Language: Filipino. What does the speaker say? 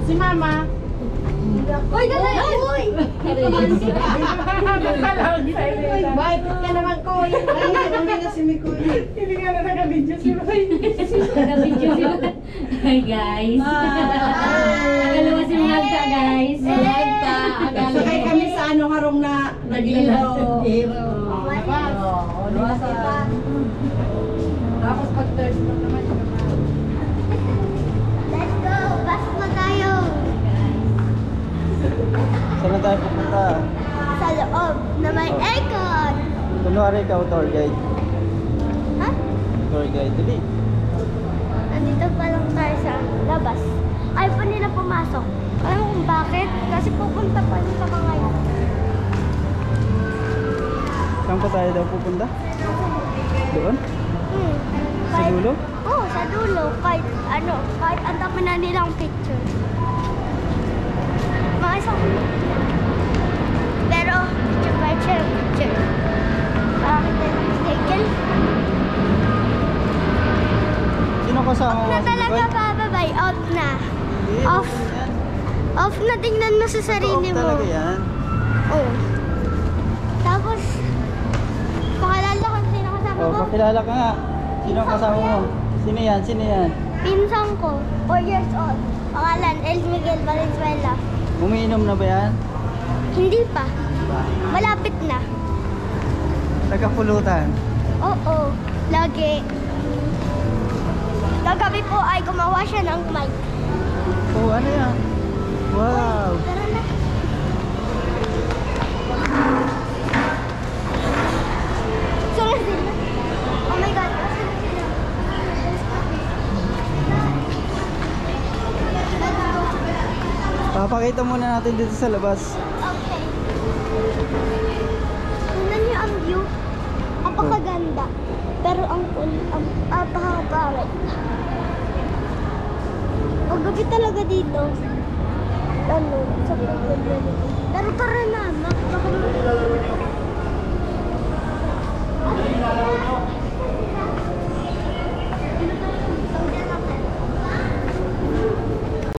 Si Mama. Uy, dali! Uy! Bakit ka naman, Koy? Ay, hindi na si Mikoy. Hindi nga na naka-video si Koy. Naka-video si Hi guys. Nagalawa si Magda guys. Sakay kami sa ano harong na nag-hero. Tapos pag third floor naman. Let's go! Pasok na tayo! Saan na tayo pupunta? Sa loob na may aircon! Kunwari ikaw, tour guide. Ha? Tour guide, dali. Nandito pa lang tayo sa labas. Ayaw pa nila pumasok. Alam mo kung bakit? Kasi pupunta pa rin sa mga yan. Saan pa tayo daw pupunta? Doon? Sa dulo? Oo, sa dulo. Kahit ano, kahit ang dami na nilang picture. Mga isang pero, yung picture. Bakit tayo mistaken? Sino kasama mo? Na talaga bababay. Off na. Hindi, Off. okay yan. Off na, tingnan mo sa sarili Off mo. talaga yan. Oo. Tapos, pakilala ko sino kasama Oh, ko. pakilala ka nga. Sino ang kasama mo? Sino yan? Sino yan? Pinsang ko, 4 years old. Pangalan, El Miguel Valenzuela. Umiinom na ba yan? Hindi pa. Malapit na. Nagkapulutan. Oo, lagi. Kagabi po ay gumawa siya ng mic. Oh, ano yan? Wow! Tara na. Sunod sila. Oh my God. Sunod sila. Papakita muna natin dito sa labas. Okay. Tingnan niyo ang view. Napakaganda. Pero ang napakapangit. Ang gabi talaga dito. Ano, sa pagkakas. Pero tara na, baka